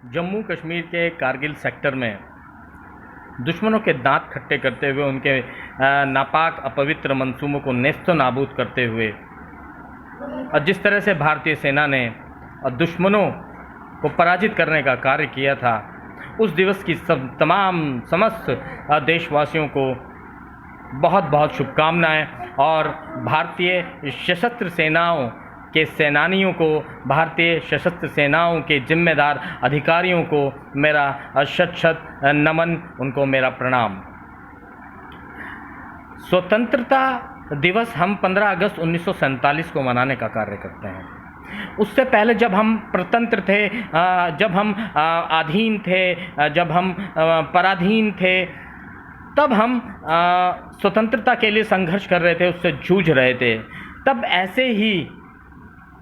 जम्मू कश्मीर के कारगिल सेक्टर में दुश्मनों के दांत खट्टे करते हुए, उनके नापाक अपवित्र मंसूबों को नेस्तो नाबूद करते हुए, और जिस तरह से भारतीय सेना ने दुश्मनों को पराजित करने का कार्य किया था, उस दिवस की समस्त देशवासियों को बहुत बहुत शुभकामनाएं। और भारतीय सशस्त्र सेनाओं के सेनानियों को, भारतीय सशस्त्र सेनाओं के जिम्मेदार अधिकारियों को मेरा शत शत नमन, उनको मेरा प्रणाम। स्वतंत्रता दिवस हम 15 अगस्त 1947 को मनाने का कार्य करते हैं। उससे पहले जब हम प्रतंत्र थे, जब हम अधीन थे, जब हम पराधीन थे, तब हम स्वतंत्रता के लिए संघर्ष कर रहे थे, उससे जूझ रहे थे। तब ऐसे ही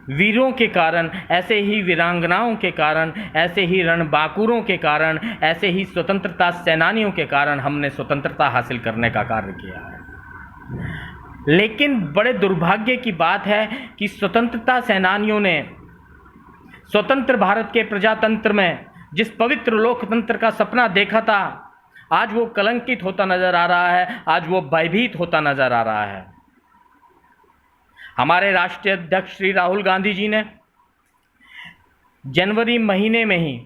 वीरों के कारण, ऐसे ही वीरांगनाओं के कारण, ऐसे ही रणबांकुरों के कारण, ऐसे ही स्वतंत्रता सेनानियों के कारण हमने स्वतंत्रता हासिल करने का कार्य किया है। लेकिन बड़े दुर्भाग्य की बात है कि स्वतंत्रता सेनानियों ने स्वतंत्र भारत के प्रजातंत्र में जिस पवित्र लोकतंत्र का सपना देखा था, आज वो कलंकित होता नजर आ रहा है, आज वो भयभीत होता नजर आ रहा है। हमारे राष्ट्रीय अध्यक्ष श्री राहुल गांधी जी ने जनवरी महीने में ही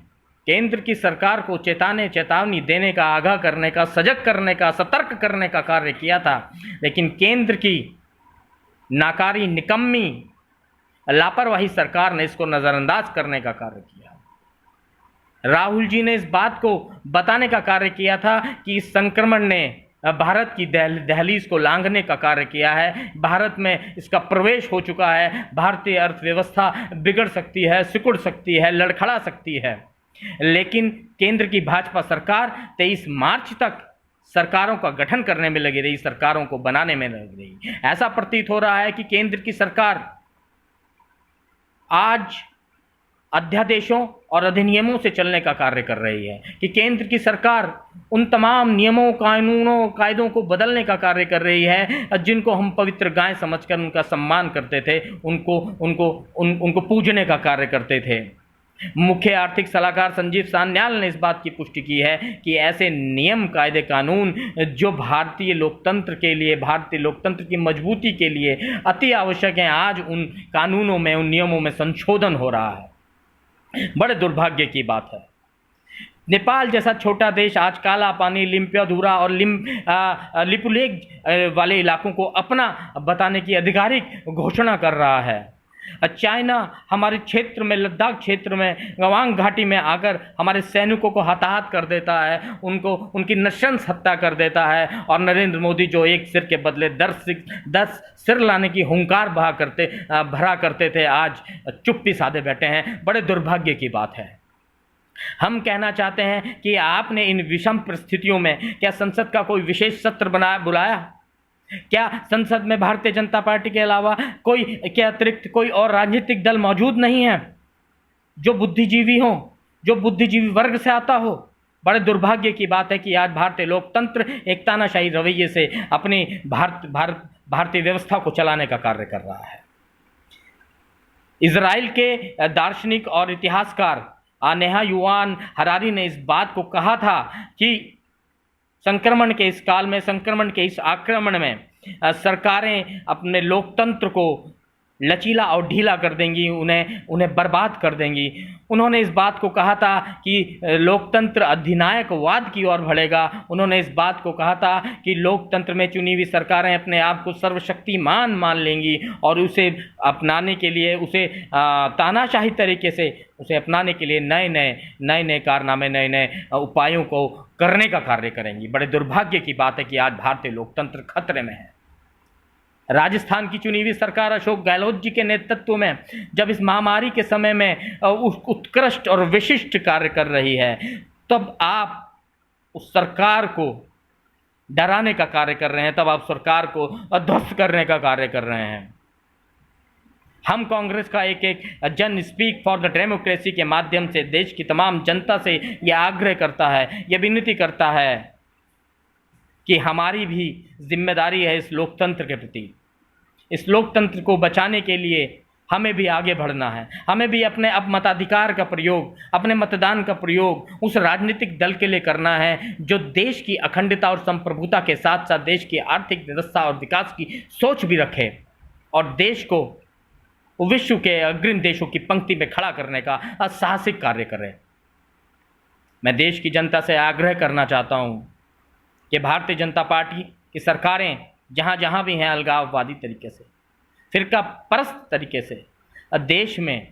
केंद्र की सरकार को चेतावनी देने का, आगाह करने का, सजग करने का, सतर्क करने का कार्य किया था। लेकिन केंद्र की नाकारी, निकम्मी, लापरवाही सरकार ने इसको नज़रअंदाज करने का कार्य किया। राहुल जी ने इस बात को बताने का कार्य किया था कि इस संक्रमण ने भारत की दहलीज को लांघने का कार्य किया है, भारत में इसका प्रवेश हो चुका है, भारतीय अर्थव्यवस्था बिगड़ सकती है, सिकुड़ सकती है, लड़खड़ा सकती है। लेकिन केंद्र की भाजपा सरकार 23 मार्च तक सरकारों का गठन करने में लगी रही, सरकारों को बनाने में लगी रही। ऐसा प्रतीत हो रहा है कि केंद्र की सरकार आज अध्यादेशों और अधिनियमों से चलने का कार्य कर रही है, कि केंद्र की सरकार उन तमाम नियमों, कानूनों, कायदों को बदलने का कार्य कर रही है जिनको हम पवित्र गाय समझकर उनका सम्मान करते थे, उनको पूजने का कार्य करते थे। मुख्य आर्थिक सलाहकार संजीव सान्याल ने इस बात की पुष्टि की है कि ऐसे नियम, कायदे, कानून जो भारतीय लोकतंत्र के लिए, भारतीय लोकतंत्र की मजबूती के लिए अति आवश्यक हैं, आज उन कानूनों में, उन नियमों में संशोधन हो रहा है। बड़े दुर्भाग्य की बात है। नेपाल जैसा छोटा देश आज काला पानी, लिम्पियाधुरा और लिपुलेख वाले इलाकों को अपना बताने की आधिकारिक घोषणा कर रहा है। चाइना हमारे क्षेत्र में, लद्दाख क्षेत्र में, गवांग घाटी में आकर हमारे सैनिकों को हताहत कर देता है, उनकी नृशंस हत्या कर देता है। और नरेंद्र मोदी जो एक सिर के बदले 10 सिर लाने की हुंकार भरा करते थे, आज चुप्पी साधे बैठे हैं। बड़े दुर्भाग्य की बात है। हम कहना चाहते हैं कि आपने इन विषम परिस्थितियों में क्या संसद का कोई विशेष सत्र बुलाया? क्या संसद में भारतीय जनता पार्टी के अलावा कोई, क्या अतिरिक्त कोई और राजनीतिक दल मौजूद नहीं है जो बुद्धिजीवी हो, जो बुद्धिजीवी वर्ग से आता हो? बड़े दुर्भाग्य की बात है कि आज भारतीय लोकतंत्र एक तानाशाही रवैये से अपनी भारतीय व्यवस्था को चलाने का कार्य कर रहा है। इजराइल के दार्शनिक और इतिहासकार नेहा युवान हरारी ने इस बात को कहा था कि संक्रमण के इस काल में, संक्रमण के इस आक्रमण में सरकारें अपने लोकतंत्र को लचीला और ढीला कर देंगी, उन्हें बर्बाद कर देंगी। उन्होंने इस बात को कहा था कि लोकतंत्र अधिनायकवाद की ओर बढ़ेगा। उन्होंने इस बात को कहा था कि लोकतंत्र में चुनी हुई सरकारें अपने आप को सर्वशक्तिमान मान लेंगी और उसे अपनाने के लिए, उसे तानाशाही तरीके से उसे अपनाने के लिए नए कारनामे, नए उपायों को करने का कार्य करेंगी। बड़े दुर्भाग्य की बात है कि आज भारतीय लोकतंत्र खतरे में है। राजस्थान की चुनी हुई सरकार अशोक गहलोत जी के नेतृत्व में जब इस महामारी के समय में उत्कृष्ट और विशिष्ट कार्य कर रही है, तब आप उस सरकार को डराने का कार्य कर रहे हैं, तब आप सरकार को ध्वस्त करने का कार्य कर रहे हैं। हम कांग्रेस का एक जन स्पीक फॉर द डेमोक्रेसी के माध्यम से देश की तमाम जनता से यह आग्रह करता है, यह विनती करता है कि हमारी भी जिम्मेदारी है इस लोकतंत्र के प्रति। इस लोकतंत्र को बचाने के लिए हमें भी आगे बढ़ना है, हमें भी अपने अब मताधिकार का प्रयोग, अपने मतदान का प्रयोग उस राजनीतिक दल के लिए करना है जो देश की अखंडता और संप्रभुता के साथ साथ देश की आर्थिक व्यवस्था और विकास की सोच भी रखे और देश को विश्व के अग्रणी देशों की पंक्ति में खड़ा करने का साहसिक कार्य करे। मैं देश की जनता से आग्रह करना चाहता हूँ कि भारतीय जनता पार्टी की सरकारें जहाँ जहाँ भी हैं अलगाववादी तरीके से, फिरका परस्त तरीके से देश में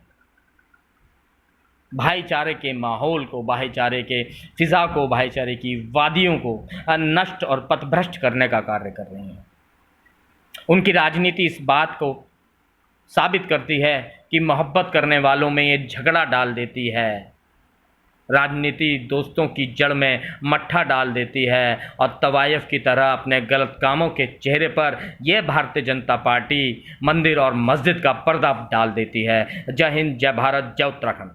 भाईचारे के माहौल को, भाईचारे के फिजा को, भाईचारे की वादियों को नष्ट और पथभ्रष्ट करने का कार्य कर रही हैं। उनकी राजनीति इस बात को साबित करती है कि मोहब्बत करने वालों में ये झगड़ा डाल देती है, राजनीति दोस्तों की जड़ में मट्ठा डाल देती है और तवायफ की तरह अपने गलत कामों के चेहरे पर यह भारतीय जनता पार्टी मंदिर और मस्जिद का पर्दा डाल देती है। जय हिंद, जय भारत, जय उत्तराखंड।